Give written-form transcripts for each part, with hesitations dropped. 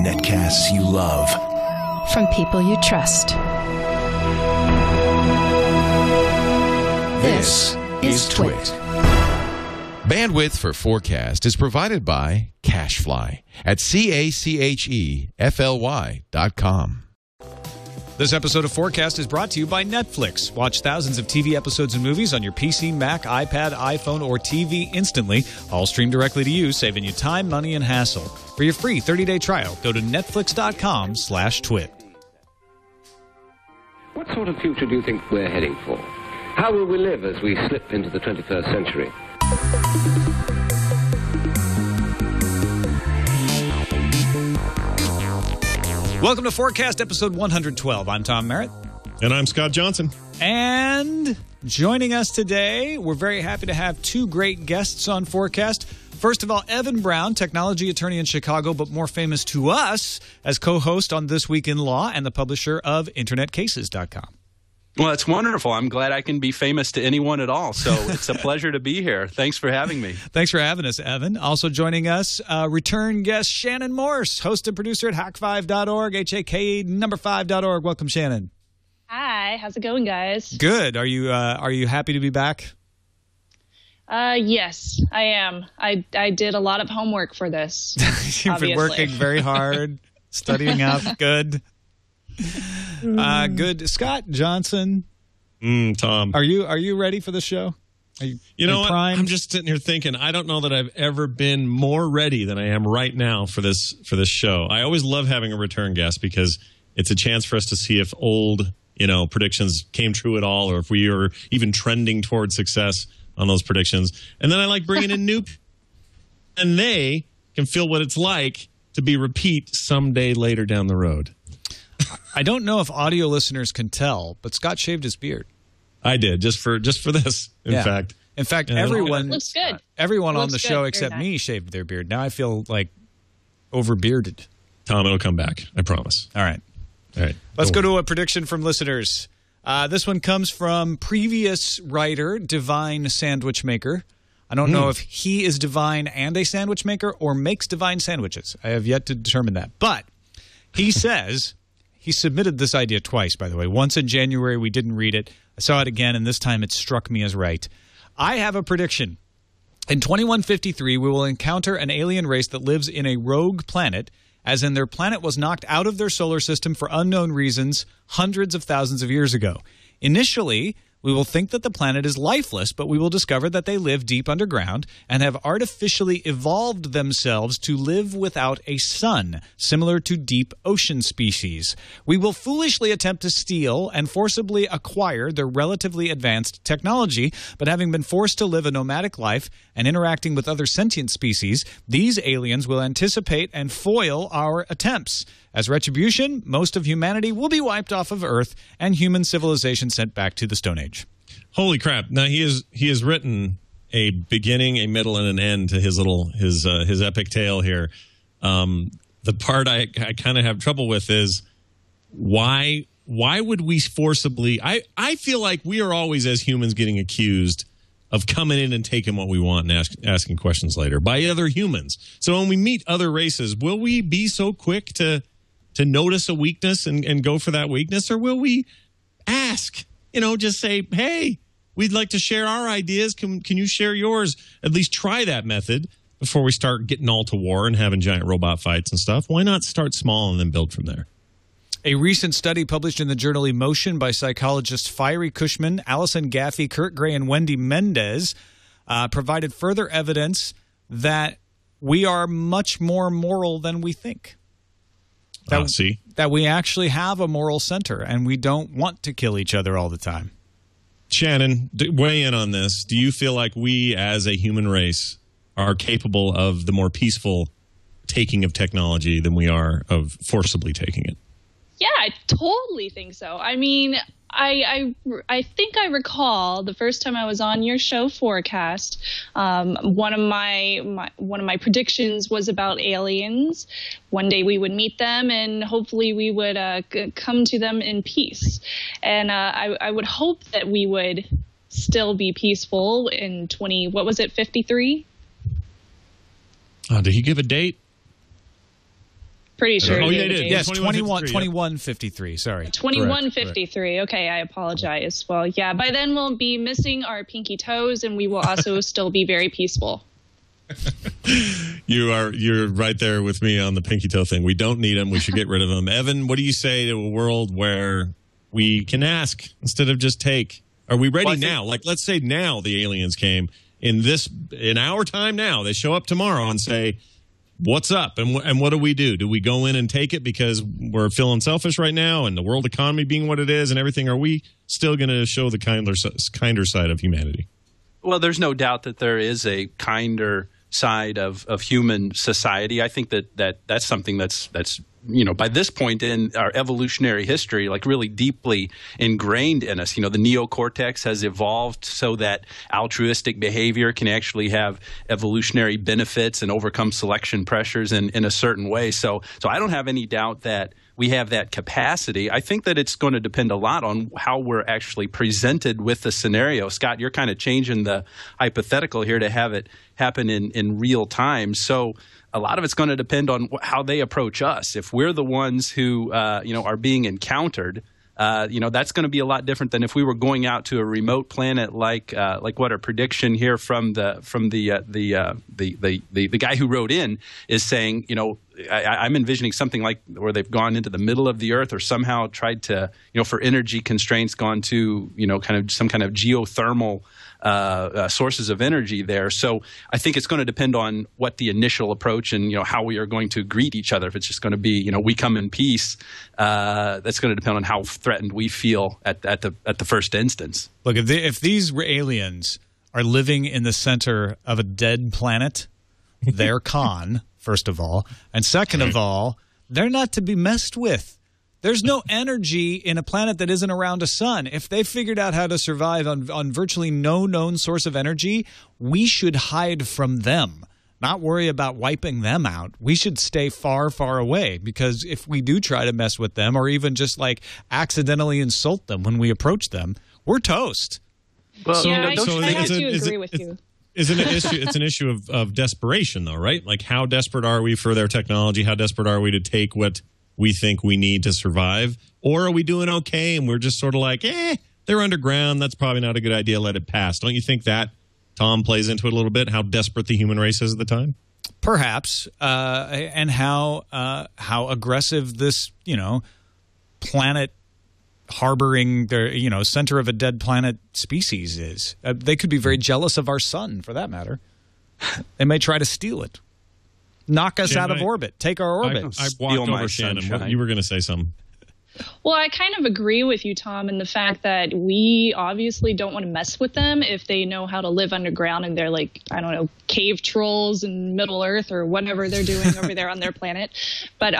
Netcasts you love. From people you trust. This is TWiT. Bandwidth for FourCast is provided by Cachefly at CACHEFLY.com. This episode of FourCast is brought to you by Netflix. Watch thousands of TV episodes and movies on your PC, Mac, iPad, iPhone, or TV instantly, all streamed directly to you, saving you time, money, and hassle. For your free 30-day trial, go to netflix.com/twit. What sort of future do you think we're heading for? How will we live as we slip into the 21st century? Welcome to FourCast, episode 112. I'm Tom Merritt. And I'm Scott Johnson. And joining us today, we're very happy to have two great guests on FourCast. First of all, Evan Brown, technology attorney in Chicago, but more famous to us as co-host on This Week in Law and the publisher of InternetCases.com. Well, it's wonderful. I'm glad I can be famous to anyone at all. So it's a pleasure to be here. Thanks for having me. Thanks for having us, Evan. Also joining us, return guest Shannon Morse, host and producer at hack5.org, HAK5.org. Welcome, Shannon. Hi. How's it going, guys? Good. Are you happy to be back? Yes, I am. I did a lot of homework for this. You've been working very hard, studying up. Good. Good. Scott Johnson. Tom. Are you ready for the show? You know what? I'm just sitting here thinking, I don't know that I've ever been more ready than I am right now for this show. I always love having a return guest because it's a chance for us to see if old, predictions came true at all, or if we are even trending towards success on those predictions. And then I like bringing in new and they can feel what it's like to be repeat someday later down the road. I don't know if audio listeners can tell, but Scott shaved his beard. I did, just for this, in fact. In fact, everyone looks good. Everyone on the show except me shaved their beard. Now I feel like over-bearded. Tom, it'll come back. I promise. All right. Let's go to a prediction from listeners. This one comes from previous writer, Divine Sandwich Maker. I don't know if he is divine and a sandwich maker or makes divine sandwiches. I have yet to determine that. But he says... He submitted this idea twice, by the way. Once in January, we didn't read it. I saw it again, and this time it struck me as right. I have a prediction. In 2153, we will encounter an alien race that lives in a rogue planet, as in their planet was knocked out of their solar system for unknown reasons hundreds of thousands of years ago. Initially, we will think that the planet is lifeless, but we will discover that they live deep underground and have artificially evolved themselves to live without a sun, similar to deep ocean species. We will foolishly attempt to steal and forcibly acquire their relatively advanced technology, but having been forced to live a nomadic life and interacting with other sentient species, these aliens will anticipate and foil our attempts. As retribution, most of humanity will be wiped off of Earth and human civilization sent back to the Stone Age. Holy crap. Now, he has written a beginning, a middle, and an end to his epic tale here. The part I kind of have trouble with is why would we forcibly... I feel like we are always, as humans, getting accused of coming in and taking what we want and asking questions later by other humans. So when we meet other races, will we be so quick to notice a weakness and go for that weakness? Or will we ask, just say, hey, we'd like to share our ideas. Can you share yours? At least try that method before we start getting all to war and having giant robot fights and stuff. Why not start small and then build from there? A recent study published in the journal Emotion by psychologists Fiery Cushman, Allison Gaffey, Kurt Gray, and Wendy Mendez provided further evidence that we are much more moral than we think. That we actually have a moral center and we don't want to kill each other all the time. Shannon, weigh in on this. Do you feel like we as a human race are capable of the more peaceful taking of technology than we are of forcibly taking it? Yeah, I totally think so. I mean, I think I recall the first time I was on your show, FourCast. One of my predictions was about aliens. One day we would meet them, and hopefully we would come to them in peace. And I would hope that we would still be peaceful in 53? Did he give a date? Pretty sure. Oh, he yeah, gave a he did. date. Yes, 21:53, 21:53. Sorry. 21:53. Okay, I apologize. Well, yeah, by then we'll be missing our pinky toes, and we will also still be very peaceful. You're right there with me on the pinky toe thing. We don't need them. We should get rid of them. Evan, what do you say to a world where we can ask instead of just take? Are we ready now? Like, let's say now the aliens came in our time now. They show up tomorrow and say, what's up? And what do we do? Do we go in and take it because we're feeling selfish right now and the world economy being what it is and everything? Are we still going to show the kinder side of humanity? Well, there's no doubt that there is a kinder side of human society. I think that's something that's by this point in our evolutionary history, like really deeply ingrained in us. The neocortex has evolved so that altruistic behavior can actually have evolutionary benefits and overcome selection pressures in a certain way. So I don't have any doubt that we have that capacity. I think that it's going to depend a lot on how we're actually presented with the scenario. Scott, you're kind of changing the hypothetical here to have it happen in real time. So a lot of it's going to depend on how they approach us. If we're the ones who are being encountered, that's going to be a lot different than if we were going out to a remote planet like what our prediction here from the guy who wrote in is saying. I'm envisioning something like where they've gone into the middle of the Earth or somehow tried to, for energy constraints, gone to, kind of some kind of geothermal sources of energy there. So I think it's going to depend on what the initial approach and, how we are going to greet each other. If it's just going to be, we come in peace, that's going to depend on how threatened we feel at the first instance. Look, if these aliens are living in the center of a dead planet, they're Khan, first of all. And second of all, they're not to be messed with. There's no energy in a planet that isn't around a sun. If they figured out how to survive on virtually no known source of energy, we should hide from them, not worry about wiping them out. We should stay far, far away, because if we do try to mess with them or even just like accidentally insult them when we approach them, we're toast. Well, I have to agree with you. Isn't an issue? It's an issue of desperation, though, right? Like, how desperate are we for their technology? How desperate are we to take what we think we need to survive? Or are we doing okay and we're just sort of like, they're underground. That's probably not a good idea. Let it pass. Don't you think that, Tom, plays into it a little bit? How desperate the human race is at the time? Perhaps, and how aggressive this planet harboring their center of a dead planet species is. They could be very jealous of our sun, for that matter. They may try to steal it, knock us out of orbit, take our orbit. I walked over Shannon. You were going to say something. Well, I kind of agree with you, Tom, in the fact that we obviously don't want to mess with them if they know how to live underground and they're like, I don't know, cave trolls in Middle Earth or whatever they're doing over there on their planet. But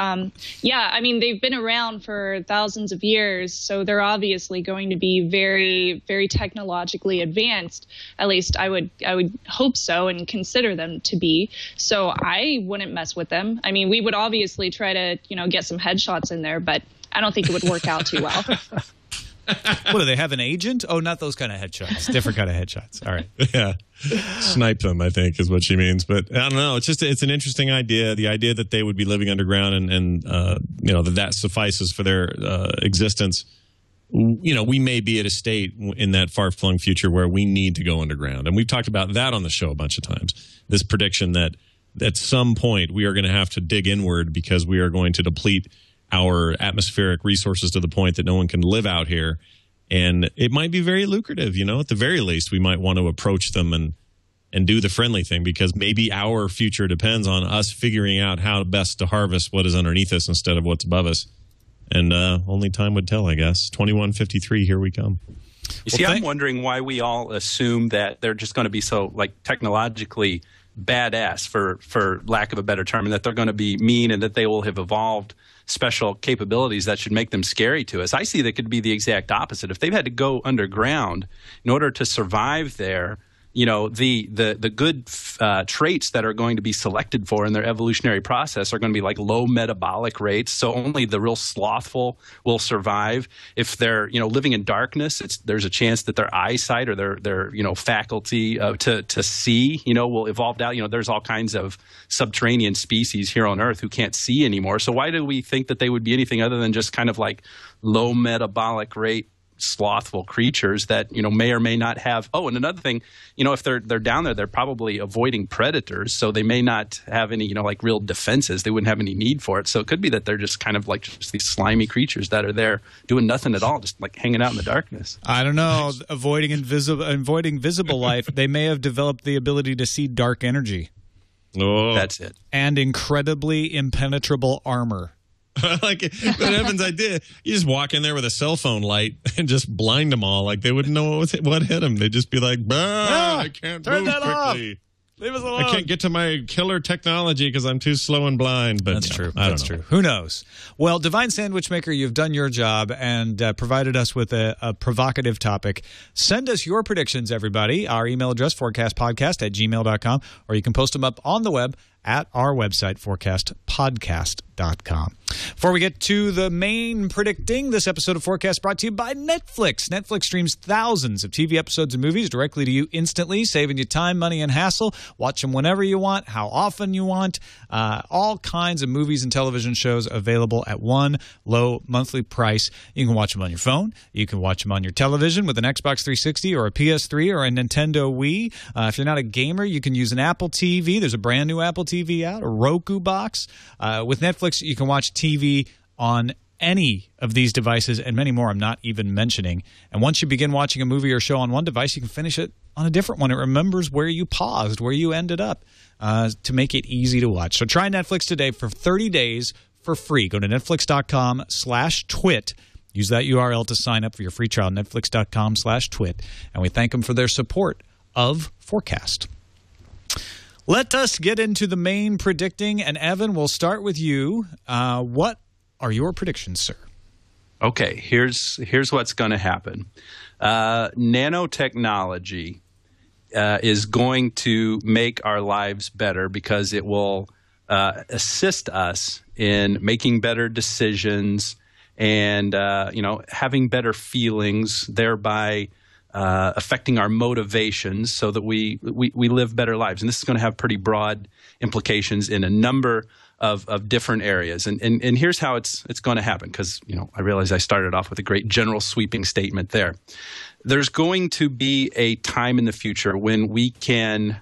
yeah, I mean, they've been around for thousands of years, so they're obviously going to be very, very technologically advanced. At least I would hope so and consider them to be. So I wouldn't mess with them. I mean, we would obviously try to, get some headshots in there, but I don't think it would work out too well. What, do they have an agent? Oh, not those kind of headshots. Different kind of headshots. All right. Yeah. Snipe them, I think, is what she means. But I don't know. It's an interesting idea. The idea that they would be living underground and that suffices for their existence. We may be at a state in that far-flung future where we need to go underground. And we've talked about that on the show a bunch of times. This prediction that at some point we are going to have to dig inward because we are going to deplete our atmospheric resources to the point that no one can live out here. And it might be very lucrative, at the very least, we might want to approach them and do the friendly thing, because maybe our future depends on us figuring out how best to harvest what is underneath us instead of what's above us. And only time would tell, I guess. 21:53, here we come. You see, I'm wondering why we all assume that they're just going to be so technologically badass, for lack of a better term, and that they're going to be mean and that they will have evolved special capabilities that should make them scary to us. I see that could be the exact opposite. If they've had to go underground in order to survive there, the good traits that are going to be selected for in their evolutionary process are going to be like low metabolic rates. So only the real slothful will survive. If they're living in darkness, there's a chance that their eyesight or their faculty to see will evolve out. There's all kinds of subterranean species here on Earth who can't see anymore. So why do we think that they would be anything other than just kind of like low metabolic rate slothful creatures that may or may not have. Oh, and another thing, if they're down there, they're probably avoiding predators, so they may not have any like real defenses. They wouldn't have any need for it. So it could be that they're just kind of like just these slimy creatures that are there doing nothing at all, just like hanging out in the darkness. I don't know. Avoiding visible life, they may have developed the ability to see dark energy. Oh, that's it. And incredibly impenetrable armor. Like, what happens? You just walk in there with a cell phone light and just blind them all. Like, they wouldn't know what hit them. They'd just be like, I can't turn move that quickly. Off. Leave us alone. I can't get to my killer technology because I'm too slow and blind. But that's true. That's true. Who knows? Well, Divine Sandwich Maker, you've done your job and provided us with a provocative topic. Send us your predictions, everybody. Our email address, fourcastpodcast@gmail.com, or you can post them up on the web at our website, fourcastpodcast.com. Before we get to the main predicting, this episode of FourCast brought to you by Netflix. Netflix streams thousands of TV episodes and movies directly to you instantly, saving you time, money, and hassle. Watch them whenever you want, how often you want. All kinds of movies and television shows available at one low monthly price. You can watch them on your phone. You can watch them on your television with an Xbox 360 or a PS3 or a Nintendo Wii. If you're not a gamer, you can use an Apple TV. There's a brand new Apple TV out, a Roku box. With Netflix, you can watch TV on any of these devices and many more I'm not even mentioning. And once you begin watching a movie or show on one device, you can finish it on a different one. It remembers where you paused, where you ended up, to make it easy to watch. So try Netflix today for 30 days for free. Go to netflix.com/twit. Use that URL to sign up for your free trial, netflix.com/twit. And we thank them for their support of FourCast. Let us get into the main predicting, and Evan, we'll start with you. What are your predictions, sir? Okay, here's what's going to happen. Nanotechnology is going to make our lives better because it will assist us in making better decisions and having better feelings, thereby affecting our motivations so that we live better lives. And this is going to have pretty broad implications in a number of different areas. And here's how it's going to happen, because I realize I started off with a great general sweeping statement there. There's going to be a time in the future when we can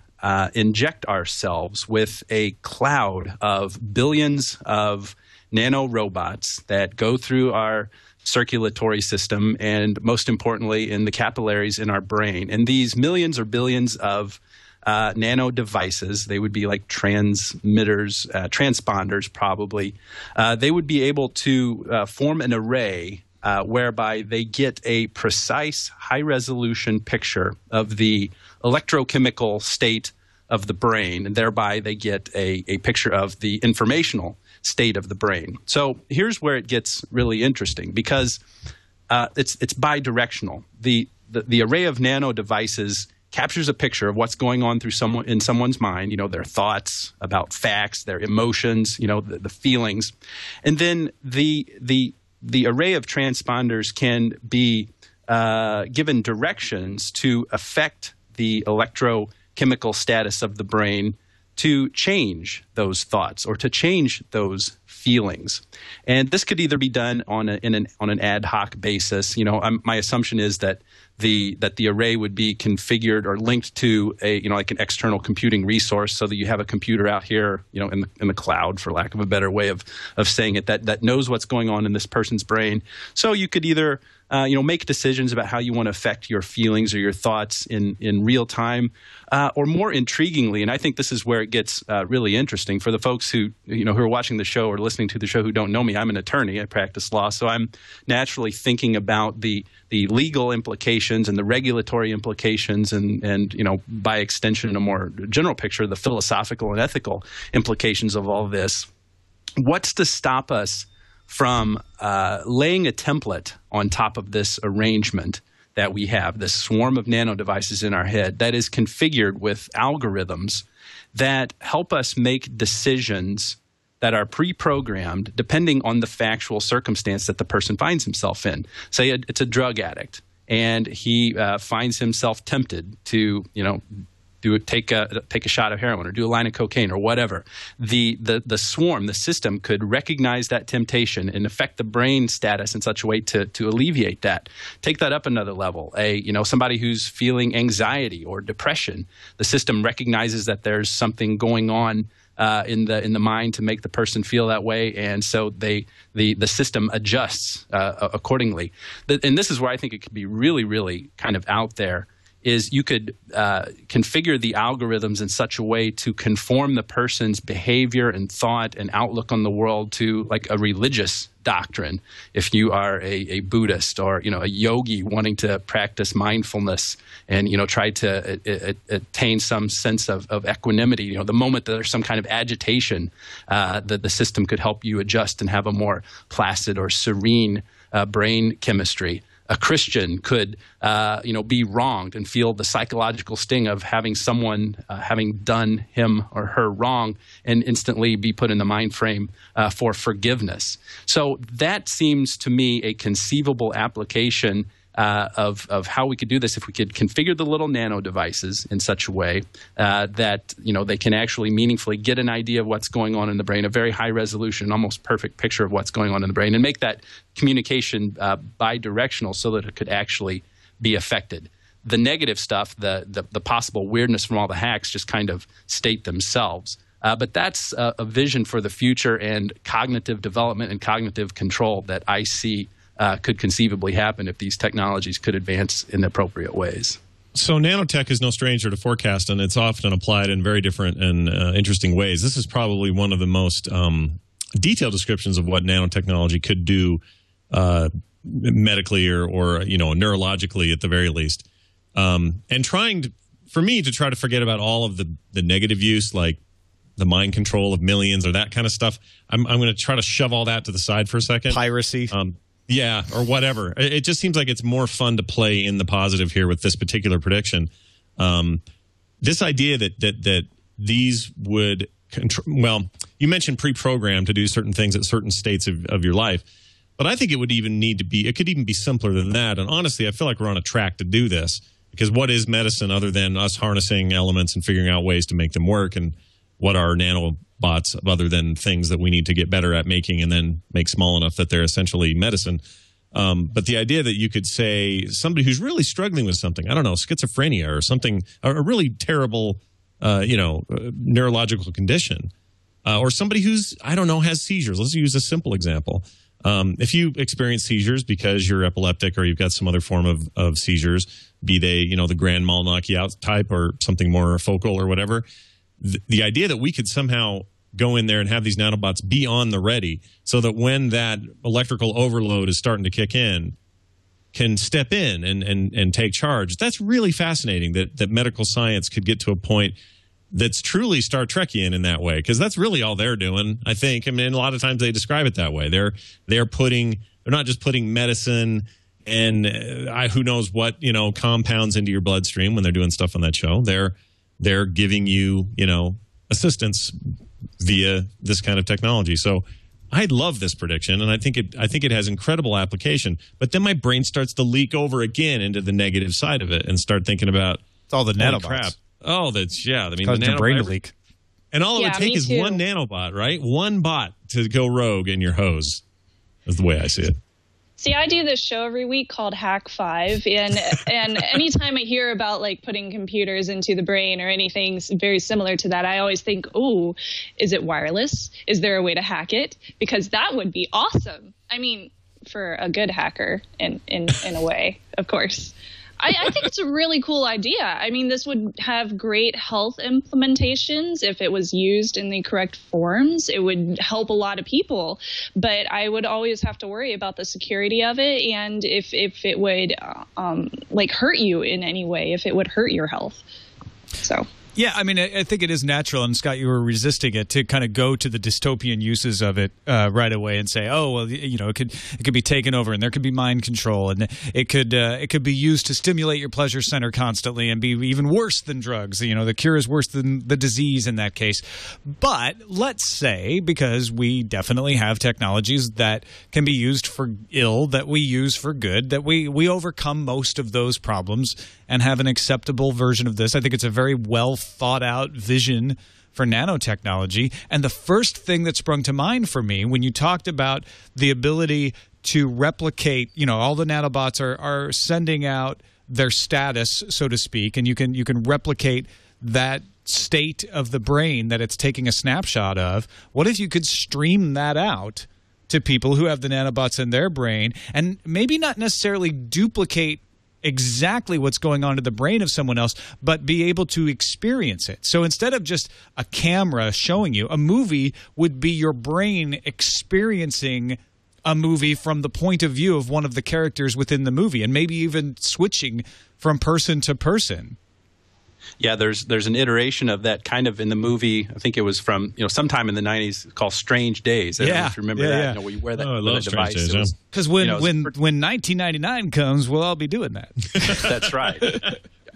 inject ourselves with a cloud of billions of nanorobots that go through our circulatory system and, most importantly, in the capillaries in our brain. And these millions or billions of nano devices, they would be like transmitters, transponders probably, they would be able to form an array whereby they get a precise, high-resolution picture of the electrochemical state of the brain, and thereby they get a picture of the informational state of the brain. So here's where it gets really interesting, because it's bidirectional. The array of nano devices captures a picture of what's going on in someone's mind, their thoughts about facts, their emotions, the feelings. And then the array of transponders can be given directions to affect the electrochemical status of the brain to change those thoughts or to change those feelings. And this could either be done on an ad hoc basis. My assumption is that the array would be configured or linked to like an external computing resource, so that you have a computer out here, in the cloud, for lack of a better way of saying it, that knows what's going on in this person's brain. So you could either make decisions about how you want to affect your feelings or your thoughts in real time, or more intriguingly, and I think this is where it gets really interesting for the folks who are watching the show or listening to the show who don't know me. I'm an attorney. I practice law, so I'm naturally thinking about the legal implications and the regulatory implications, and by extension, a more general picture, the philosophical and ethical implications of all this. What's to stop us from laying a template on top of this arrangement that we have, this swarm of nano devices in our head that is configured with algorithms that help us make decisions that are pre-programmed depending on the factual circumstance that the person finds himself in. Say it's a drug addict, and he finds himself tempted to, take a shot of heroin or do a line of cocaine or whatever. The swarm, the system, could recognize that temptation and affect the brain status in such a way to alleviate that. Take that up another level. Somebody who's feeling anxiety or depression, the system recognizes that there's something going on in the mind to make the person feel that way, and so the system adjusts accordingly. And this is where I think it could be really, really kind of out there, is you could configure the algorithms in such a way to conform the person's behavior and thought and outlook on the world to like a religious doctrine. If you are a Buddhist or a yogi wanting to practice mindfulness and try to attain some sense of equanimity, the moment that there's some kind of agitation, the system could help you adjust and have a more placid or serene brain chemistry. A Christian could, be wronged and feel the psychological sting of having someone having done him or her wrong and instantly be put in the mind frame for forgiveness. So that seems to me a conceivable application of how we could do this if we could configure the little nano devices in such a way that they can actually meaningfully get an idea of what's going on in the brain, a very high resolution, almost perfect picture of what's going on in the brain, and make that communication bidirectional so that it could actually be affected. The negative stuff, the possible weirdness from all the hacks, just kind of state themselves. But that's a vision for the future and cognitive development and cognitive control that I see could conceivably happen if these technologies could advance in the appropriate ways. So nanotech is no stranger to FourCast, and it's often applied in very different and interesting ways. This is probably one of the most detailed descriptions of what nanotechnology could do medically or neurologically at the very least. And for me to try to forget about all of the negative use, like the mind control of millions or that kind of stuff, I'm going to try to shove all that to the side for a second. Piracy. Yeah, or whatever. It just seems like it's more fun to play in the positive here with this particular prediction. This idea that these would you mentioned pre-programmed to do certain things at certain states of your life, but I think it could even be simpler than that. And honestly, I feel like we're on a track to do this, because what is medicine other than us harnessing elements and figuring out ways to make them work? And what are nanobots other than things that we need to get better at making and then make small enough that they're essentially medicine? But the idea that you could say somebody who's really struggling with something, I don't know, schizophrenia or something, a really terrible, neurological condition, or somebody who's, I don't know, has seizures. Let's use a simple example. If you experience seizures because you're epileptic or you've got some other form of seizures, be they, the grand mal knock you out type or something more focal or whatever, the idea that we could somehow go in there and have these nanobots be on the ready so that when that electrical overload is starting to kick in, can step in and take charge. That's really fascinating that medical science could get to a point that's truly Star Trekian in that way, because that's really all they're doing, I think. I mean, a lot of times they describe it that way. They're not just putting medicine and who knows what, compounds into your bloodstream when they're doing stuff on that show. They're giving you, assistance via this kind of technology. So I love this prediction, and I think it has incredible application. But then my brain starts to leak over again into the negative side of it and start thinking about it's all the nanobots. Crap. Oh, that's I mean, caused your brain to leak. And all it would take is one nanobot, right? One bot to go rogue in your hose. That's the way I see it. See, I do this show every week called Hack 5, and anytime I hear about like putting computers into the brain or anything very similar to that, I always think, "Ooh, is it wireless? Is there a way to hack it? Because that would be awesome." I mean, for a good hacker, in a way, of course. I think it's a really cool idea. I mean, this would have great health implementations if it was used in the correct forms. It would help a lot of people, but I would always have to worry about the security of it and if it would hurt you in any way, if it would hurt your health. So Yeah, I mean, I think it is natural, and Scott, you were resisting it, to kind of go to the dystopian uses of it right away and say, oh, well, it could be taken over, and there could be mind control, and it could be used to stimulate your pleasure center constantly and be even worse than drugs. The cure is worse than the disease in that case. But let's say, because we definitely have technologies that can be used for ill, that we use for good, that we overcome most of those problems and have an acceptable version of this. I think it's a very well thought out vision for nanotechnology. And the first thing that sprung to mind for me when you talked about the ability to replicate, all the nanobots are sending out their status, so to speak, and you can replicate that state of the brain that it's taking a snapshot of. What if you could stream that out to people who have the nanobots in their brain, and maybe not necessarily duplicate exactly what's going on to the brain of someone else, but be able to experience it. So instead of just a camera showing you, a movie would be your brain experiencing a movie from the point of view of one of the characters within the movie, and maybe even switching from person to person. Yeah, there's an iteration of that kind of in the movie. I think it was from sometime in the 90s, called Strange Days. I don't know if you remember that. Where you wear that, that device. Because when 1999 comes, we'll all be doing that. That's right.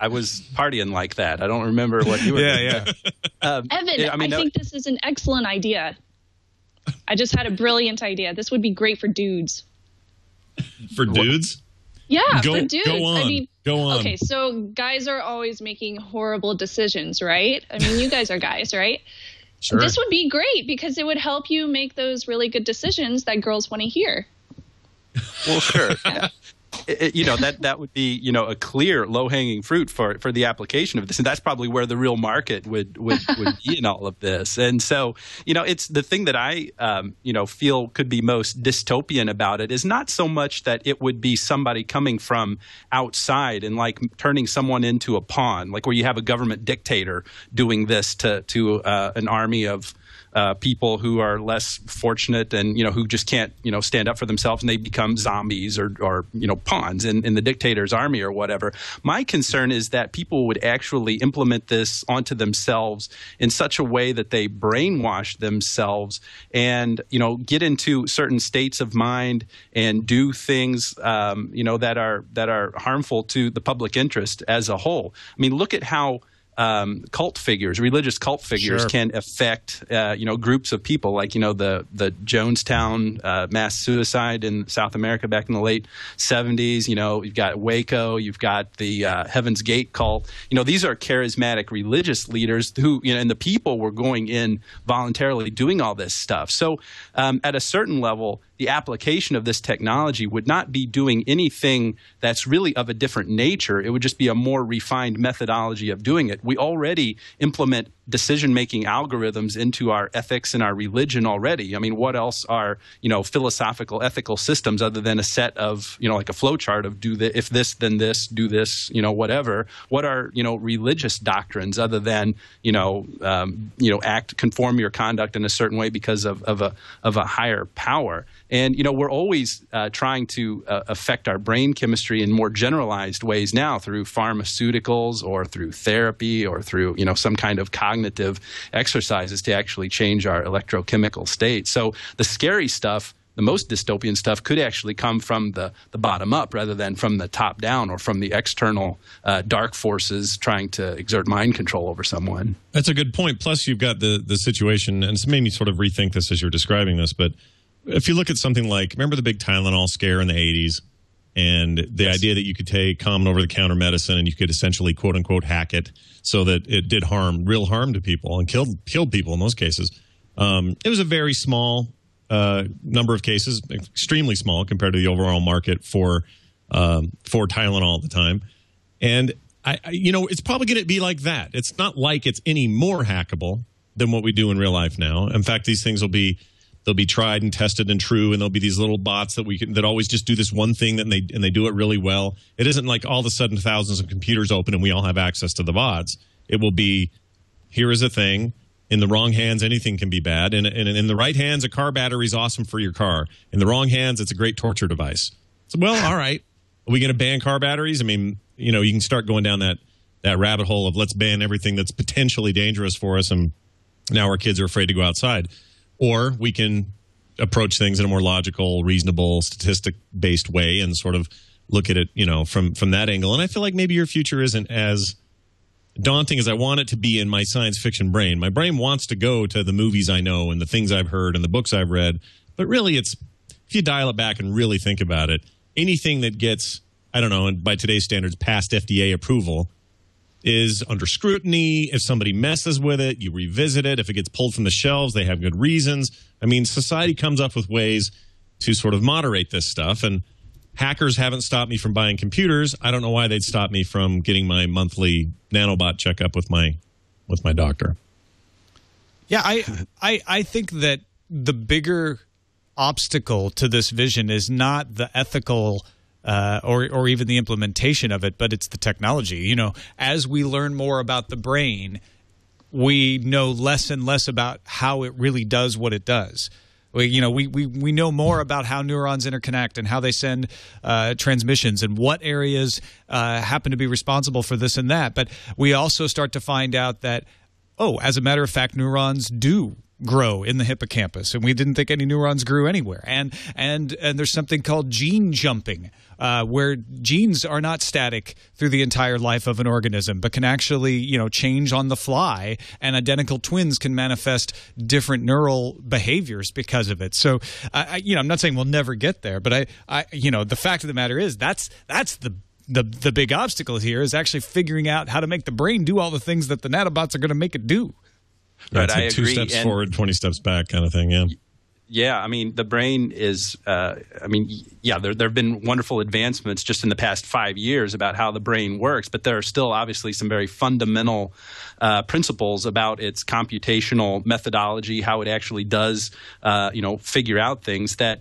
I was partying like that. I don't remember what you were doing. Evan, I think this is an excellent idea. I just had a brilliant idea. This would be great for dudes. For dudes? Yeah, for dudes. Go on. Go on. Okay, so guys are always making horrible decisions, right? I mean, you guys are guys, right? Sure. This would be great because it would help you make those really good decisions that girls want to hear. Well, sure. Yeah. That would be a clear low-hanging fruit for the application of this, and that's probably where the real market would be in all of this. And so it's the thing that I feel could be most dystopian about it is not so much that it would be somebody coming from outside and like turning someone into a pawn, like where you have a government dictator doing this to an army of people who are less fortunate and who just can't stand up for themselves, and they become zombies or pawns in the dictator's army or whatever. My concern is that people would actually implement this onto themselves in such a way that they brainwash themselves and get into certain states of mind and do things that are harmful to the public interest as a whole. I mean, look at how cult figures, religious cult figures, can affect groups of people, like the Jonestown mass suicide in South America back in the late 70s. You've got Waco, you've got the Heaven's Gate cult. These are charismatic religious leaders who and the people were going in voluntarily doing all this stuff. So at a certain level, the application of this technology would not be doing anything that's really of a different nature. It would just be a more refined methodology of doing it. We already implement decision-making algorithms into our ethics and our religion already. I mean, what else are, philosophical, ethical systems other than a set of, like a flow chart of if this, then this, do this, whatever. What are, religious doctrines other than, conform your conduct in a certain way because of a higher power? And, we're always trying to affect our brain chemistry in more generalized ways now through pharmaceuticals or through therapy or through, some kind of cognitive exercises to actually change our electrochemical state. So the scary stuff, the most dystopian stuff, could actually come from the bottom up rather than from the top down or from the external dark forces trying to exert mind control over someone. That's a good point. Plus, you've got the situation, and it's made me sort of rethink this as you're describing this, but if you look at something like, remember the big Tylenol scare in the 80s? And the idea that you could take common over-the-counter medicine and you could essentially, quote-unquote, hack it so that it did real harm to people and killed people in those cases. It was a very small number of cases, extremely small compared to the overall market for Tylenol at the time. And, it's probably going to be like that. It's not like it's any more hackable than what we do in real life now. In fact, these things they'll be tried and tested and true, and there'll be these little bots that always just do this one thing and they do it really well. It isn't like all of a sudden thousands of computers open and we all have access to the bots. It will be, here is a thing. In the wrong hands, anything can be bad. And in the right hands, a car battery is awesome for your car. In the wrong hands, it's a great torture device. So, well, all right. Are we going to ban car batteries? I mean, you can start going down that that rabbit hole of let's ban everything that's potentially dangerous for us, and now our kids are afraid to go outside. Or we can approach things in a more logical, reasonable, statistic-based way and sort of look at it, from that angle. And I feel like maybe your future isn't as daunting as I want it to be in my science fiction brain. My brain wants to go to the movies I know and the things I've heard and the books I've read. But really, if you dial it back and really think about it, anything that gets, I don't know, and by today's standards, past FDA approval is under scrutiny. If somebody messes with it, you revisit it. If it gets pulled from the shelves, they have good reasons. I mean, society comes up with ways to sort of moderate this stuff. And hackers haven't stopped me from buying computers. I don't know why they'd stop me from getting my monthly nanobot checkup with my doctor. Yeah, I think that the bigger obstacle to this vision is not the ethical or even the implementation of it, but it's the technology. As we learn more about the brain, we know less and less about how it really does what it does. We know more about how neurons interconnect and how they send transmissions and what areas happen to be responsible for this and that. But we also start to find out that, as a matter of fact, neurons do grow in the hippocampus, and we didn't think any neurons grew anywhere. And there's something called gene jumping, where genes are not static through the entire life of an organism, but can actually, change on the fly, and identical twins can manifest different neural behaviors because of it. So, I'm not saying we'll never get there, but the fact of the matter is that's the big obstacle here is actually figuring out how to make the brain do all the things that the nanobots are going to make it do. Right, I agree. 2 steps forward, 20 steps back kind of thing, yeah. Yeah, I mean, the brain is, there have been wonderful advancements just in the past 5 years about how the brain works, but there are still obviously some very fundamental principles about its computational methodology, how it actually does, figure out things that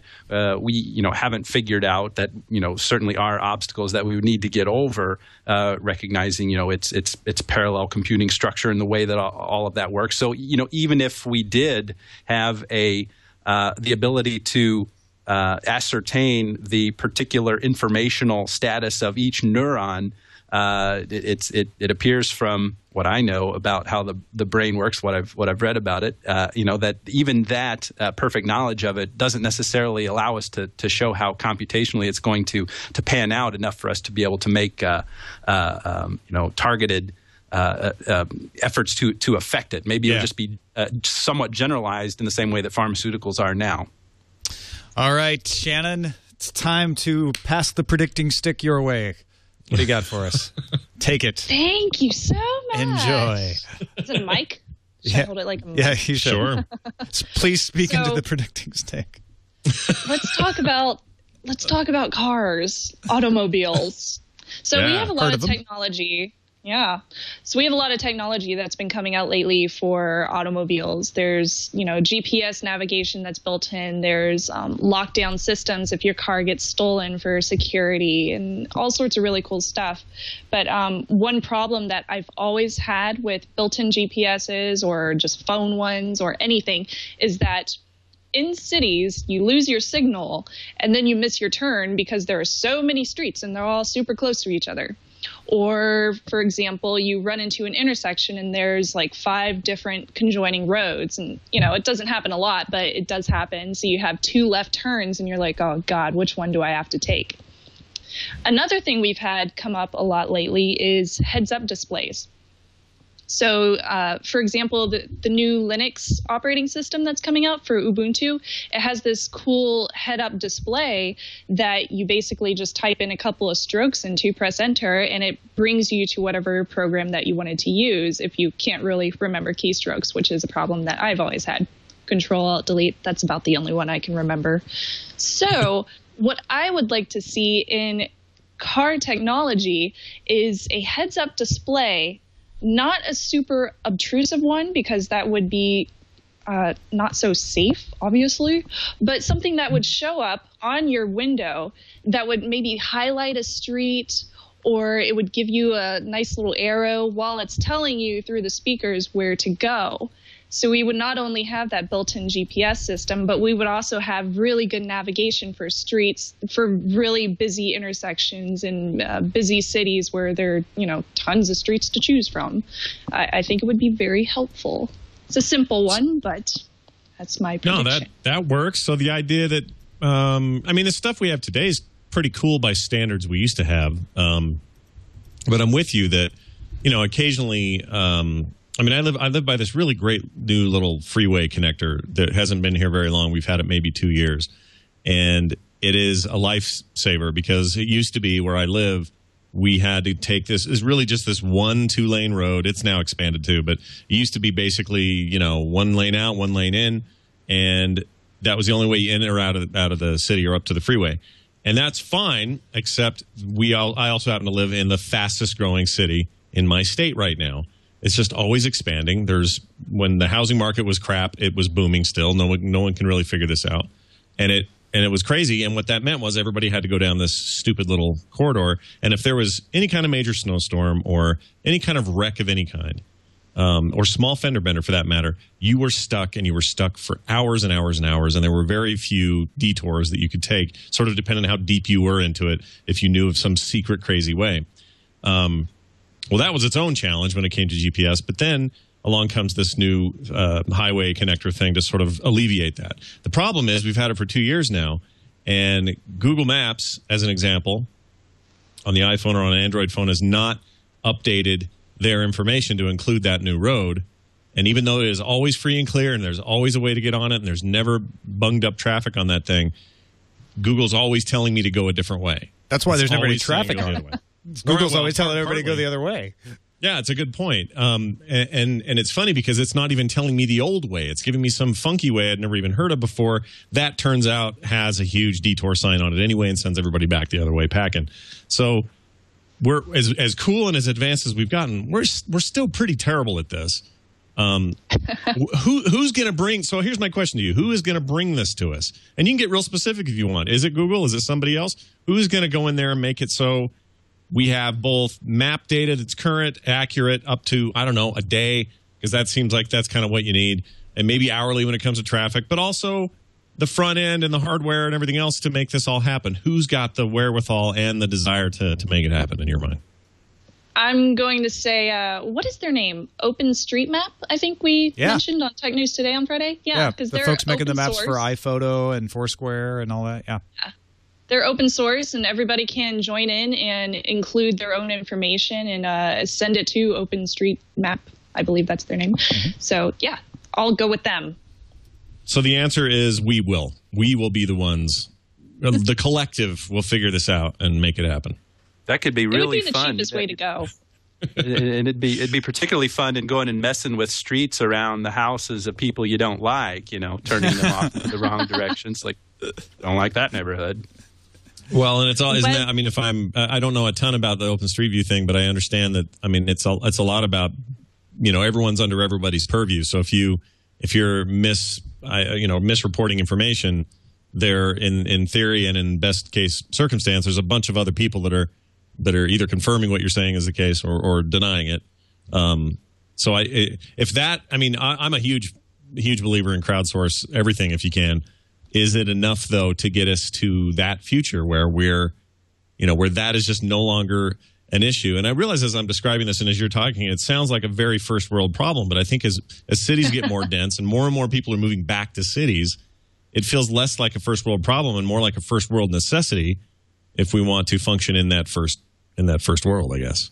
we, haven't figured out, that, certainly are obstacles that we would need to get over, recognizing, its parallel computing structure and the way that all of that works. So, even if we did have the ability to ascertain the particular informational status of each neuron, it appears from what I know about how the brain works, what I've read about it, that even that perfect knowledge of it doesn't necessarily allow us to show how computationally it's going to pan out enough for us to be able to make targeted efforts to affect it. Maybe it'll just be somewhat generalized in the same way that pharmaceuticals are now. All right, Shannon, it's time to pass the predicting stick your way. What do you got for us? Take it. Thank you so much. Enjoy. Is it a mic? Should I hold it like a mic? Yeah, you should. Sure. Please speak into the predicting stick. Let's talk about cars, automobiles. So we have a lot of technology. Yeah. So we have a lot of technology that's been coming out lately for automobiles. There's, GPS navigation that's built in. There's lockdown systems if your car gets stolen for security and all sorts of really cool stuff. But one problem that I've always had with built-in GPSs or just phone ones or anything is that in cities, you lose your signal and then you miss your turn because there are so many streets and they're all super close to each other. Or, for example, you run into an intersection and there's like 5 different conjoining roads. And, it doesn't happen a lot, but it does happen. So you have 2 left turns and you're like, oh, God, which one do I have to take? Another thing we've had come up a lot lately is heads-up displays. So, for example, the new Linux operating system that's coming out for Ubuntu, it has this cool head-up display that you basically just type in a couple of strokes into, press enter, and it brings you to whatever program that you wanted to use if you can't really remember keystrokes, which is a problem that I've always had. Control-Alt-Delete, that's about the only one I can remember. So what I would like to see in car technology is a heads-up display, not a super obtrusive one because that would be not so safe, obviously, but something that would show up on your window that would maybe highlight a street, or it would give you a nice little arrow while it's telling you through the speakers where to go. So we would not only have that built-in GPS system, but we would also have really good navigation for streets, for really busy intersections in busy cities where there are, tons of streets to choose from. I think it would be very helpful. It's a simple one, but that's my prediction. No, that works. So the idea that, the stuff we have today is pretty cool by standards we used to have. But I'm with you that, occasionally, I live by this really great new little freeway connector that hasn't been here very long. We've had it maybe 2 years. And it is a lifesaver because it used to be where I live, we had to take this. It's really just this 1-2 lane road. It's now expanded too, but it used to be basically, 1 lane out, 1 lane in. And that was the only way in or out of the city or up to the freeway. And that's fine, except I also happen to live in the fastest growing city in my state right now. It's just always expanding. When the housing market was crap, it was booming still. No one can really figure this out. And it was crazy. And what that meant was everybody had to go down this stupid little corridor. And if there was any kind of major snowstorm or any kind of wreck of any kind, or small fender bender for that matter, you were stuck, and you were stuck for hours and hours and hours. And there were very few detours that you could take, sort of depending on how deep you were into it, if you knew of some secret crazy way. Well, that was its own challenge when it came to GPS. But then along comes this new highway connector thing to sort of alleviate that. The problem is we've had it for 2 years now, and Google Maps, as an example, on the iPhone or on an Android phone, has not updated their information to include that new road. And even though it is always free and clear and there's always a way to get on it and there's never bunged up traffic on that thing, Google's always telling me to go a different way. That's why there's never any traffic on it. Google's always telling everybody to go the other way. Yeah, it's a good point. And it's funny because it's not even telling me the old way. It's giving me some funky way I'd never even heard of before. That turns out has a huge detour sign on it anyway and sends everybody back the other way packing. So we're as cool and as advanced as we've gotten, we're still pretty terrible at this. Who's going to bring? So here's my question to you: who is going to bring this to us? And you can get real specific if you want. Is it Google? Is it somebody else? Who's going to go in there and make it so we have both map data that's current, accurate, up to, I don't know, a day, because that seems like that's kind of what you need, and maybe hourly when it comes to traffic, but also the front end and the hardware and everything else to make this all happen? Who's got the wherewithal and the desire to make it happen in your mind? I'm going to say, what is their name? OpenStreetMap, I think we mentioned on Tech News Today on Friday. Yeah, because the folks making the maps for iPhoto and Foursquare and all that. Yeah. They're open source, and everybody can join in and include their own information and send it to OpenStreetMap. I believe that's their name. Mm-hmm. So, yeah, I'll go with them. So the answer is we will. We will be the ones. The collective will figure this out and make it happen. That could be really fun. It would be the cheapest way to go. And it'd be particularly fun in going and messing with streets around the houses of people you don't like, turning them off in the wrong directions. Like, don't like that neighborhood. Well, and it's all, isn't that, I don't know a ton about the Open Street View thing, but I understand that, it's a lot about, everyone's under everybody's purview. So if you're misreporting information, there in theory and in best case circumstance, there's a bunch of other people that are either confirming what you're saying is the case or denying it. I'm a huge believer in crowdsource everything if you can. Is it enough though to get us to that future where where that is just no longer an issue? And I realize as I'm describing this and as you're talking, it sounds like a very first world problem. But I think as cities get more dense and more people are moving back to cities, it feels less like a first world problem and more like a first world necessity if we want to function in that first world, I guess.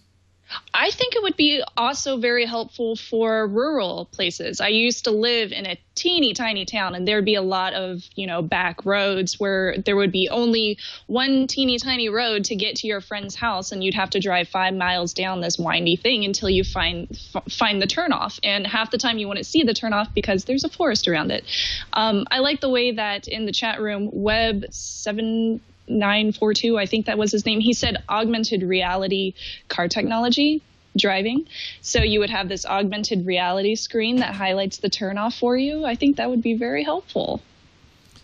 I think it would be also very helpful for rural places. I used to live in a teeny tiny town, and there'd be a lot of, back roads where there would be only one teeny tiny road to get to your friend's house, and you'd have to drive 5 miles down this windy thing until you find the turnoff. And half the time you wouldn't see the turnoff because there's a forest around it. I like the way that in the chat room, Web7942, I think that was his name, he said augmented reality car technology driving. So you would have this augmented reality screen that highlights the turnoff for you. I think that would be very helpful.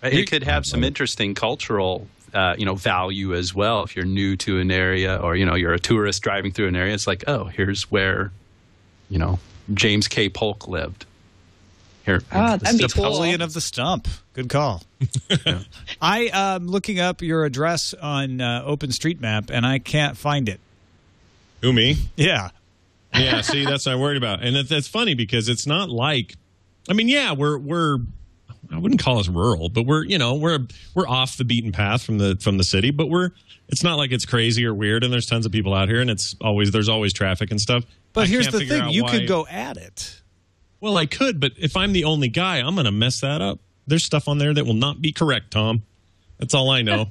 It could have some interesting cultural value as well. If you're new to an area or, you're a tourist driving through an area, it's like, oh, here's where, James K. Polk lived. here. That'd be cool. Napoleon of the stump. Good call. I'm looking up your address on OpenStreetMap, and I can't find it. Who, me? Yeah. Yeah, see, that's what I'm worried about. And that's funny because it's not like, I mean, yeah, we're I wouldn't call us rural, but we're off the beaten path from the city, but it's not like it's crazy or weird, and there's tons of people out here, and there's always traffic and stuff. But here's the thing, you could go at it. Well, I could, but if I'm the only guy, I'm going to mess that up. There's stuff on there that will not be correct, Tom. That's all I know.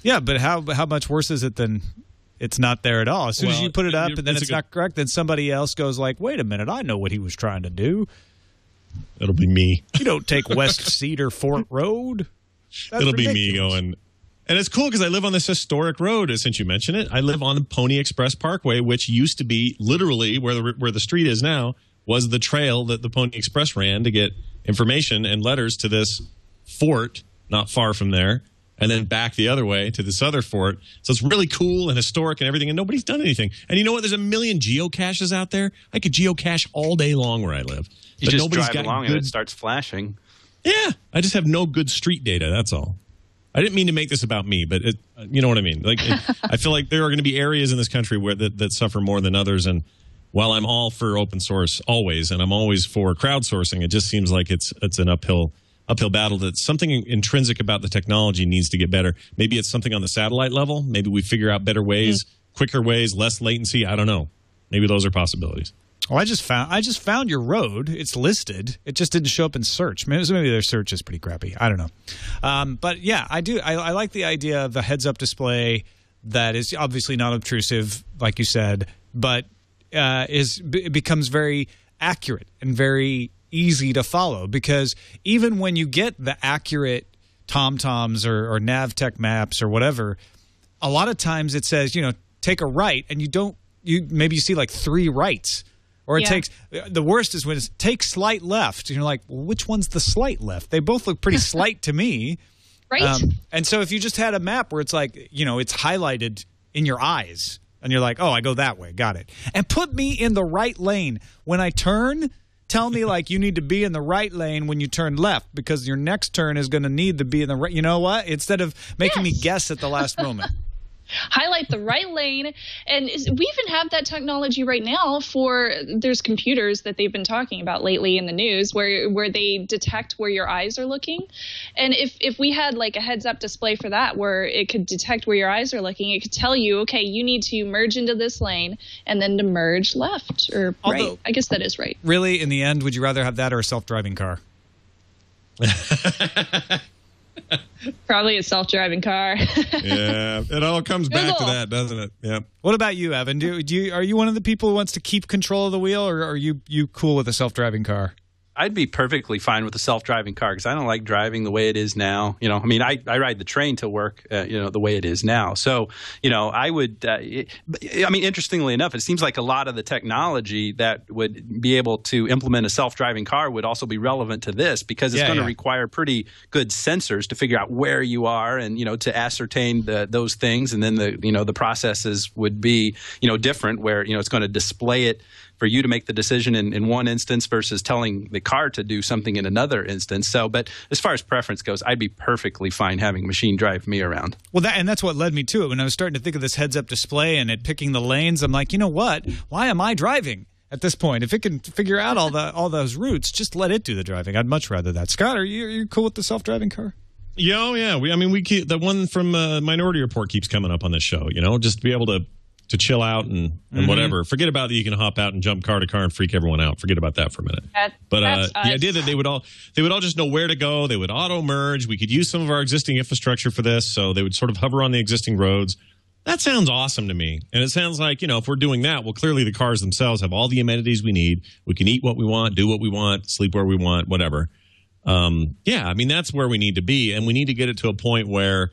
Yeah, but how much worse is it than it's not there at all? As soon as you put it up and then it's not correct, then somebody else goes like, wait a minute, I know what he was trying to do. It'll be me. You don't take West Cedar Fort Road. It'll be me going. And it's cool because I live on this historic road, since you mentioned it. I live on the Pony Express Parkway, which used to be literally where the street is now, was the trail that the Pony Express ran to get information and letters to this fort not far from there, and then back the other way to this other fort. So it's really cool and historic and everything, and nobody's done anything. And you know what? There's a million geocaches out there. I could geocache all day long where I live. You just drive along and it starts flashing. Yeah, I just have no good street data, that's all. I didn't mean to make this about me, but you know what I mean. Like, I feel like there are going to be areas in this country where that suffer more than others, and while I'm all for open source always, and I'm always for crowdsourcing, it just seems like it's an uphill battle. That something intrinsic about the technology needs to get better. Maybe it's something on the satellite level. Maybe we figure out better ways, quicker ways, less latency. I don't know. Maybe those are possibilities. Well, I just found your road. It's listed. It just didn't show up in search. Maybe their search is pretty crappy. I don't know. But yeah, I do. I like the idea of the heads-up display that is obviously not obtrusive, like you said, but becomes very accurate and very easy to follow. Because even when you get the accurate TomToms or NavTech maps or whatever, a lot of times it says, take a right, and maybe you see like 3 rights. Or it takes – the worst is when it's take slight left. And you're like, well, which one's the slight left? They both look pretty slight to me. Right. And so if you just had a map where it's like, it's highlighted in your eyes and you're like, oh, I go that way. Got it. And put me in the right lane. When I turn, tell me like you need to be in the right lane when you turn left because your next turn is going to need to be in the right – you know what? Instead of making me guess at the last moment. Highlight the right lane. And we even have that technology right now there's computers that they've been talking about lately in the news where they detect where your eyes are looking. And if we had like a heads up display for that where it could detect where your eyes are looking, it could tell you, okay, you need to merge into this lane and then to merge left or right. I guess that is right. Really, in the end, would you rather have that or a self-driving car? Probably a self-driving car. Yeah, it all comes back to that, doesn't it? Yeah. What about you, Evan? Are you one of the people who wants to keep control of the wheel, or are you cool with a self-driving car? I'd be perfectly fine with a self-driving car because I don't like driving the way it is now. I ride the train to work, the way it is now. So, I would, interestingly enough, it seems like a lot of the technology that would be able to implement a self-driving car would also be relevant to this because it's going to require pretty good sensors to figure out where you are and, to ascertain those things. And then the processes would be, different where, it's going to display it for you to make the decision in one instance versus telling the car to do something in another instance. So, but as far as preference goes, I'd be perfectly fine having machine drive me around. Well, that's what led me to it. When I was starting to think of this heads-up display and it picking the lanes, I'm like, you know what? Why am I driving at this point? If it can figure out all those routes, just let it do the driving. I'd much rather that. Scott, are you cool with the self-driving car? Yeah. We keep the one from Minority Report keeps coming up on this show. Just to be able to chill out and whatever. Forget about that you can hop out and jump car to car and freak everyone out. Forget about that for a minute. But the idea that they would all just know where to go. They would auto merge. We could use some of our existing infrastructure for this, so they would sort of hover on the existing roads. That sounds awesome to me. And it sounds like, if we're doing that, well, clearly the cars themselves have all the amenities we need. We can eat what we want, do what we want, sleep where we want, whatever. That's where we need to be. And we need to get it to a point where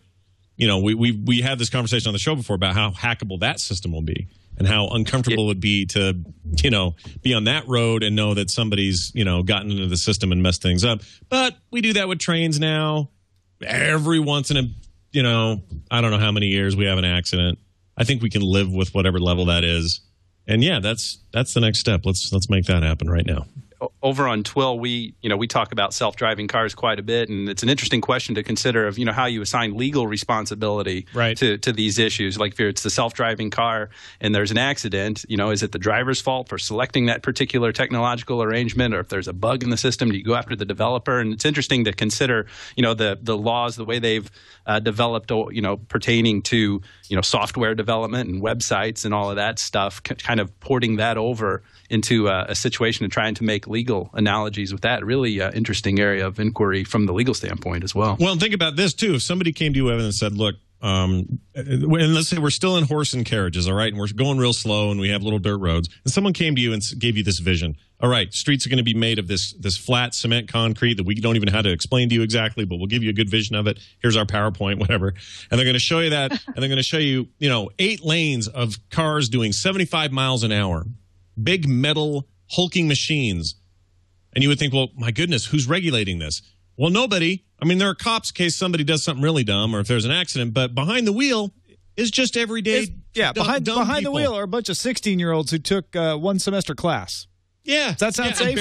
we had this conversation on the show before about how hackable that system will be and how uncomfortable it would be to, be on that road and know that somebody's, gotten into the system and messed things up. But we do that with trains now. Every once in a, I don't know how many years we have an accident. I think we can live with whatever level that is. And yeah, that's the next step. Let's make that happen right now. over on TWiT, we talk about self-driving cars quite a bit, and it's an interesting question to consider of how you assign legal responsibility to these issues. Like if it's the self-driving car and there's an accident, is it the driver's fault for selecting that particular technological arrangement, or if there's a bug in the system, do you go after the developer? And it's interesting to consider, the laws, the way they've developed, pertaining to software development and websites and all of that stuff, kind of porting that over into a situation and trying to make legal analogies with that. Really interesting area of inquiry from the legal standpoint as well. Well, think about this, too. If somebody came to you, Evan, and said, look, and let's say we're still in horse and carriages, all right, and we're going real slow and we have little dirt roads, and someone came to you and gave you this vision. All right, streets are going to be made of this flat cement concrete that we don't even know how to explain to you exactly, but we'll give you a good vision of it. Here's our PowerPoint, whatever. And they're going to show you that, and they're going to show you, 8 lanes of cars doing 75 miles an hour. Big metal hulking machines. And you would think, well, my goodness, who's regulating this? Well, nobody. I mean, there are cops in case somebody does something really dumb or if there's an accident, but behind the wheel is just everyday behind the wheel are a bunch of 16-year-olds who took one semester class. Yeah. Does that sound safe?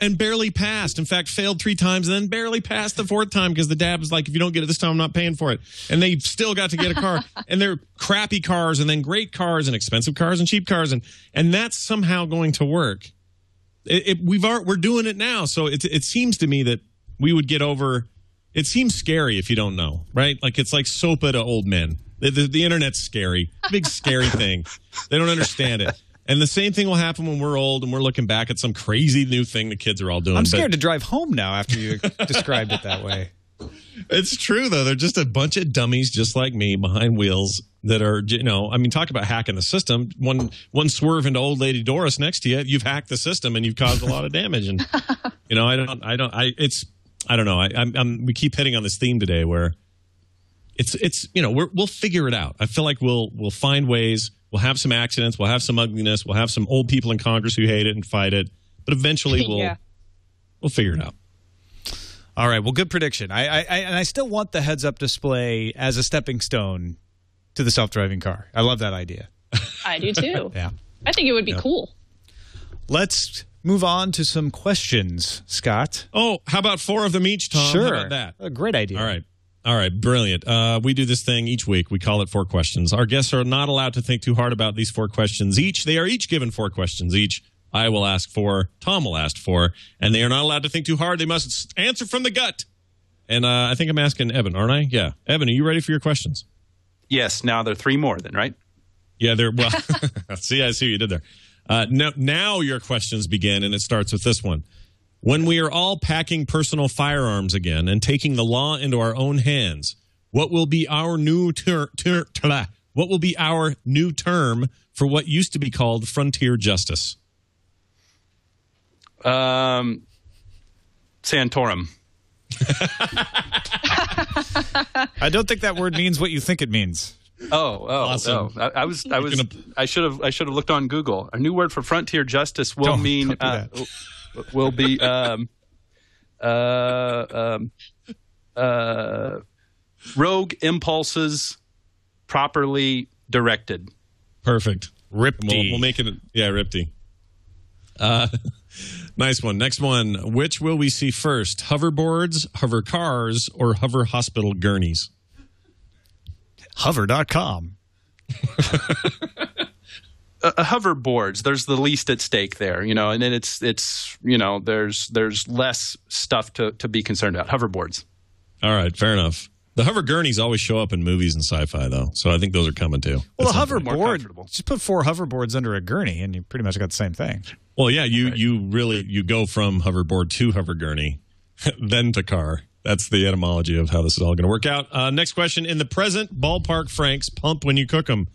And barely passed. In fact, failed 3 times and then barely passed the 4th time because the dad was like, if you don't get it this time, I'm not paying for it. And they still got to get a car. And they're crappy cars and then great cars and expensive cars and cheap cars. And that's somehow going to work. We're doing it now. So it seems to me that we would get over. It seems scary if you don't know, right? Like it's like SOPA to old men. The internet's scary. Big scary thing. They don't understand it. And the same thing will happen when we're old and we're looking back at some crazy new thing the kids are all doing. I'm scared to drive home now after you described it that way. It's true, though. They're just a bunch of dummies just like me behind wheels that are, talk about hacking the system. One swerve into old lady Doris next to you, you've hacked the system and you've caused a lot of damage. And, we keep hitting on this theme today where we'll figure it out. I feel like we'll find ways. We'll have some accidents. We'll have some ugliness. We'll have some old people in Congress who hate it and fight it. But eventually we'll figure it out. All right. Well, good prediction. I still want the heads-up display as a stepping stone to the self-driving car. I love that idea. I do too. Yeah. I think it would be cool. Let's move on to some questions, Scott. Oh, how about 4 of them each, Tom? Sure. How about that? A great idea. All right, brilliant. We do this thing each week. We call it 4 questions. Our guests are not allowed to think too hard about these 4 questions each. They are each given 4 questions each. I will ask 4, Tom will ask 4, and they are not allowed to think too hard. They must answer from the gut. And I think I'm asking Evan, aren't I? Yeah. Evan, are you ready for your questions? Yes. Now there are 3 more then, right? Yeah, well, I see what you did there. Now your questions begin, and it starts with this one. When we are all packing personal firearms again and taking the law into our own hands, what will be our new term for what used to be called frontier justice? Santorum. I don't think that word means what you think it means. Awesome. I should have looked on Google. A new word for frontier justice will be rogue impulses properly directed. Perfect. Ripty. We'll make it. Yeah, Ripty. Nice one. Next one. Which will we see first? Hoverboards, hover cars, or hover hospital gurneys? Hover.com. Hoverboards. There's the least at stake there, and then it's there's less stuff to be concerned about. Hoverboards. All right, fair enough. The hover gurneys always show up in movies and sci-fi, though, so I think those are coming too. Well, the hoverboard, just put 4 hoverboards under a gurney, and you pretty much got the same thing. Well, yeah, you go from hoverboard to hover gurney, then to car. That's the etymology of how this is all going to work out. Next question. In the present, ballpark Franks pump when you cook them.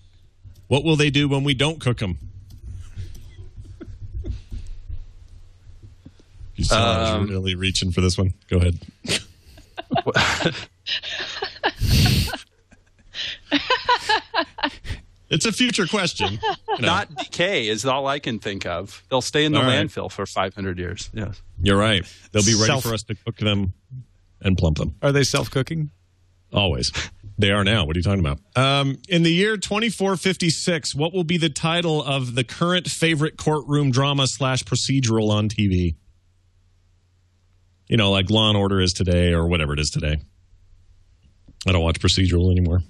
What will they do when we don't cook them? You saw I was really reaching for this one. Go ahead. It's a future question. Not decay is all I can think of. They'll stay in the landfill for 500 years. Yes. You're right. They'll be ready for us to cook them and plump them. Are they self-cooking? Always. They are now. What are you talking about? In the year 2456, what will be the title of the current favorite courtroom drama / procedural on TV? like Law and Order is today or whatever it is today. I don't watch procedural anymore.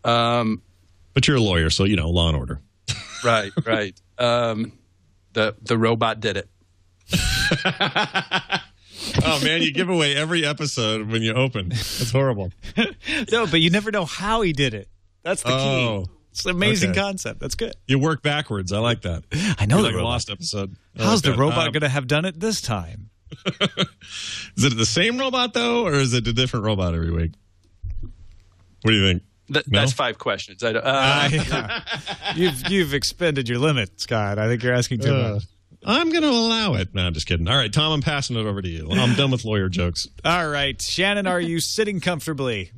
But you're a lawyer, so Law and Order. Right. The robot did it. Oh man, you give away every episode when you open. That's horrible. No, but you never know how he did it. That's the key. It's an amazing concept. That's good. You work backwards. I like that. I know like the a robot. lost episode. How's the robot going to have done it this time? Is it the same robot though, or is it a different robot every week? What do you think? That's 5 questions. You've expended your limit, Scott. I think you're asking too much. I'm going to allow it. No, I'm just kidding. All right, Tom, I'm passing it over to you. I'm done with lawyer jokes. All right. Shannon, are you sitting comfortably?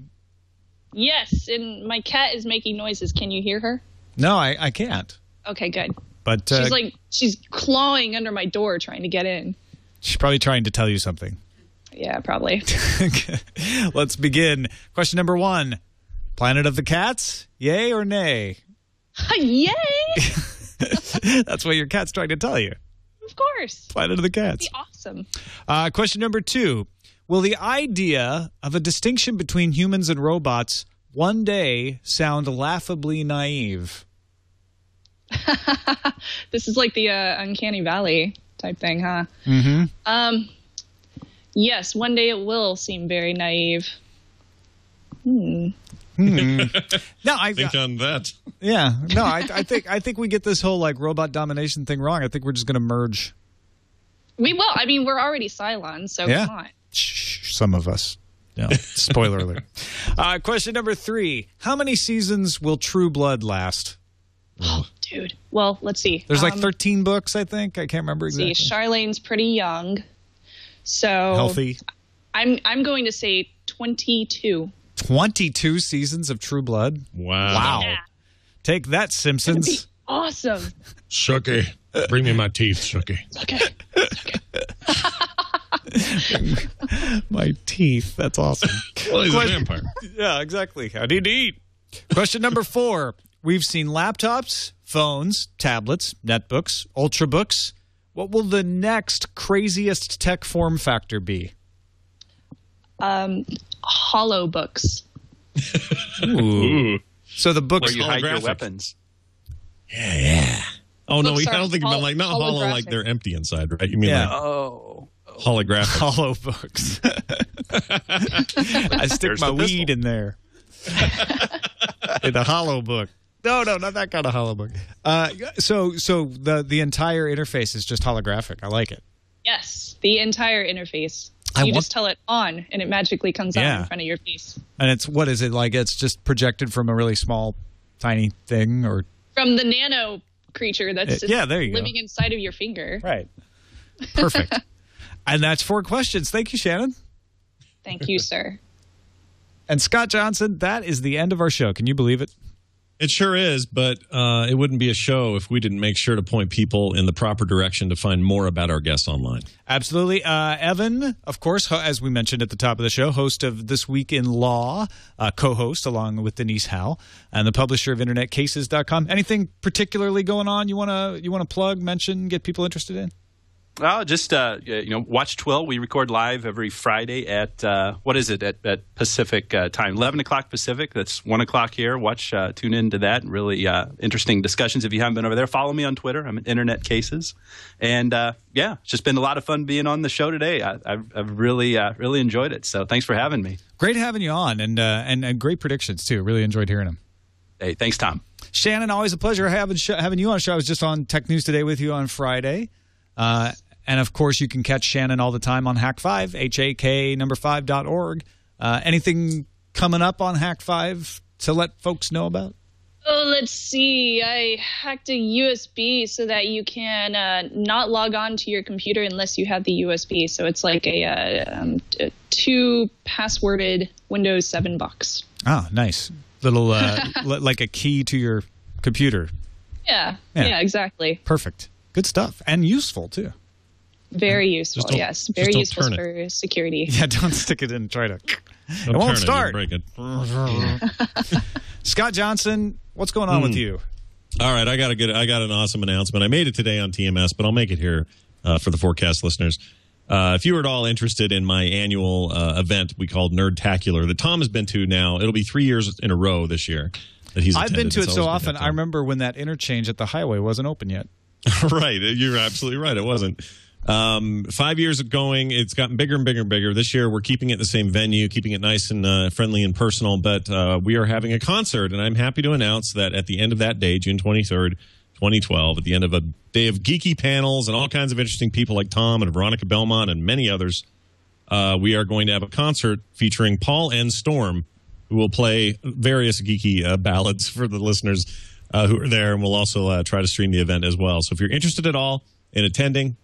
Yes, and my cat is making noises. Can you hear her? No, I can't. Okay, good. But she's clawing under my door trying to get in. She's probably trying to tell you something. Yeah, probably. Let's begin. Question number 1. Planet of the Cats, yay or nay? Yay! That's what your cat's trying to tell you. Of course. Planet of the Cats. That'd be awesome. Question number 2. Will the idea of a distinction between humans and robots one day sound laughably naive? This is like the Uncanny Valley type thing, huh? Mm-hmm. Yes, one day it will seem very naive. No, Think on that. Yeah, no, I think we get this whole like robot domination thing wrong. I think we're just going to merge. We will. I mean, we're already Cylons, so come on. Shh, some of us. No, spoiler alert. Question number 3. How many seasons will True Blood last? Oh, dude. Well, let's see. There's like 13 books, I think. I can't remember exactly. See, Charlene's pretty young. So healthy. I'm going to say 22. 22 seasons of True Blood? Wow. Yeah. Take that, Simpsons. Awesome. Shooky. Bring me my teeth, Shooky. Okay. My teeth. That's awesome. Well, he's a vampire. Yeah, exactly. How do you eat? Question number 4. We've seen laptops, phones, tablets, netbooks, ultrabooks. What will the next craziest tech form factor be? Hollow books. Ooh. So the books where you hide your weapons. Yeah. Oh, no, Books I don't think about like not hollow like holographic. they're empty inside, right? You mean Yeah. like holographic. hollow books. I stick There's my the pistol. weed in there. In the hollow book. No, not that kind of hollow book. So the entire interface is just holographic. I like it. Yes, the entire interface. I You want- just tell it on, and it magically comes Yeah. out in front of your face. And it's, what is it like? It's just projected from a really small, tiny thing, or From the nano creature that's just yeah, there you go. living inside of your finger. right? Perfect. And that's 4 questions. Thank you, Shannon. Thank you, sir. And Scott Johnson, that is the end of our show. Can you believe it? It sure is, but it wouldn't be a show if we didn't make sure to point people in the proper direction to find more about our guest online. Absolutely. Evan, of course, as we mentioned at the top of the show, host of This Week in Law, co-host along with Denise Howe, and the publisher of InternetCases.com. Anything particularly going on you want to plug, mention, get people interested in? Well, just watch Twill. We record live every Friday at at Pacific time, 11 o'clock Pacific. That's 1 o'clock here. Tune into that. Really interesting discussions. If you haven't been over there, follow me on Twitter. I'm at Internet Cases, and it's just been a lot of fun being on the show today. I've really enjoyed it. So thanks for having me. Great having you on, and great predictions too. Really enjoyed hearing them. Hey, thanks, Tom. Shannon, always a pleasure having you on the show. I was just on Tech News Today with you on Friday. And, of course, you can catch Shannon all the time on Hack5, HAK5.org. Anything coming up on Hack5 to let folks know about? Oh, let's see. I hacked a USB so that you can not log on to your computer unless you have the USB. So it's like a 2-passworded Windows 7 box. Oh, nice. Little like a key to your computer. Yeah, exactly. Perfect. Good stuff. And useful, too. Very useful, yes. Very useful for security. Yeah, don't stick it in and try to... Don't it won't turn start. Break it. Scott Johnson, what's going on with you? All right, I got an awesome announcement. I made it today on TMS, but I'll make it here for the FourCast listeners. If you were at all interested in my annual event we called Nerdtacular that Tom has been to now, it'll be 3 years in a row this year that he's attended. I've been to it It's so always been often. I remember when that interchange at the highway wasn't open yet. Right. You're absolutely right. It wasn't. 5 years of going, it's gotten bigger and bigger and bigger. This year, we're keeping it the same venue, keeping it nice and friendly and personal, but we are having a concert, and I'm happy to announce that at the end of that day, June 23rd, 2012, at the end of a day of geeky panels and all kinds of interesting people like Tom and Veronica Belmont and many others, we are going to have a concert featuring Paul and Storm, who will play various geeky ballads for the listeners who are there, and we'll also try to stream the event as well. So if you're interested at all in attending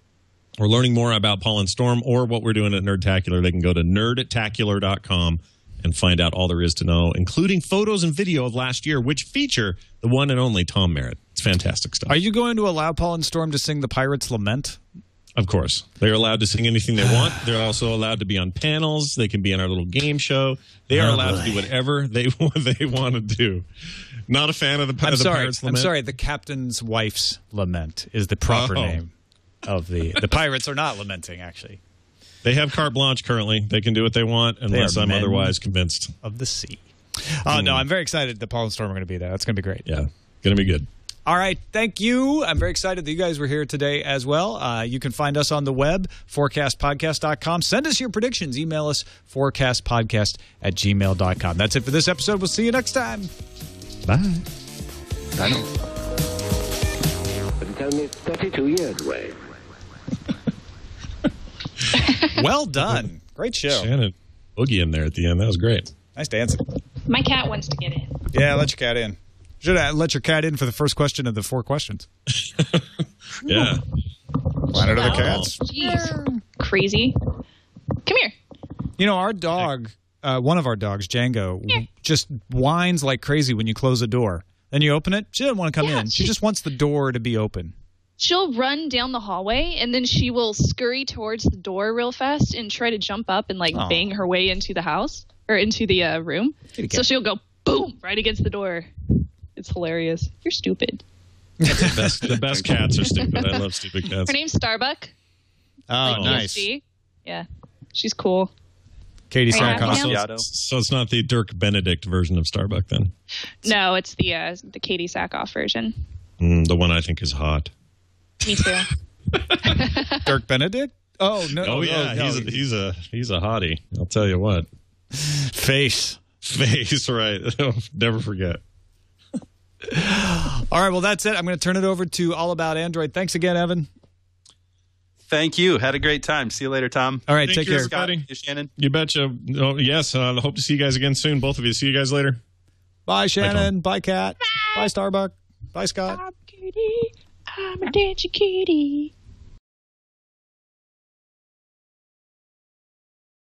or learning more about Paul and Storm or what we're doing at Nerdtacular, they can go to nerdtacular.com and find out all there is to know, including photos and video of last year, which feature the one and only Tom Merritt. It's fantastic stuff. Are you going to allow Paul and Storm to sing the Pirates' Lament? Of course. They're allowed to sing anything they want. They're also allowed to be on panels. They can be on our little game show. They are allowed to do whatever they want to do. Not a fan of the Pirates' Lament? I'm sorry. The Captain's Wife's Lament is the proper name of the Pirates are not lamenting, actually. They have carte blanche currently. They can do what they want unless I'm otherwise convinced. Of the sea. No, I'm very excited that Paul and Storm are going to be there. That's going to be great. Yeah, going to be good. All right, thank you. I'm very excited that you guys were here today as well. You can find us on the web, fourcastpodcast.com. Send us your predictions. Email us, fourcastpodcast@gmail.com. That's it for this episode. We'll see you next time. Bye. I know. But it's only 32 years away. Well done. Great show. Shannon boogie in there at the end. That was great. Nice dancing. My cat wants to get in. Yeah, let your cat in. Should I let your cat in for the first question of the 4 questions? Yeah. Planet of the Cats. Jeez. Crazy. Come here. You know, our dog, one of our dogs, Django, just whines like crazy when you close a door. Then you open it. She doesn't want to come in. She just wants the door to be open. She'll run down the hallway, and then she will scurry towards the door real fast and try to jump up and, like, bang her way into the house or into the room. So she'll go, boom, right against the door. It's hilarious. You're stupid. The best cats are stupid. I love stupid cats. Her name's Starbuck. Oh, nice. ESG. Yeah. She's cool. Katie Are you happy Sackhoff. now? So it's not the Dirk Benedict version of Starbuck, then? No, it's the Katie Sackhoff version. The one I think is hot. Me too. Dirk Benedict? Oh, no. Oh, yeah. No. He's a hottie. I'll tell you what. Face, right. Never forget. All right, well, that's it. I'm going to turn it over to All About Android. Thanks again, Evan. Thank you. Had a great time. See you later, Tom. All right, Thank take you, care. Scott. You, Shannon. You betcha. Oh, yes, I hope to see you guys again soon, both of you. See you guys later. Bye, Shannon. Bye, Kat. Bye, Starbuck. Bye, Scott. I'm a kitty. I'm a dancing kitty.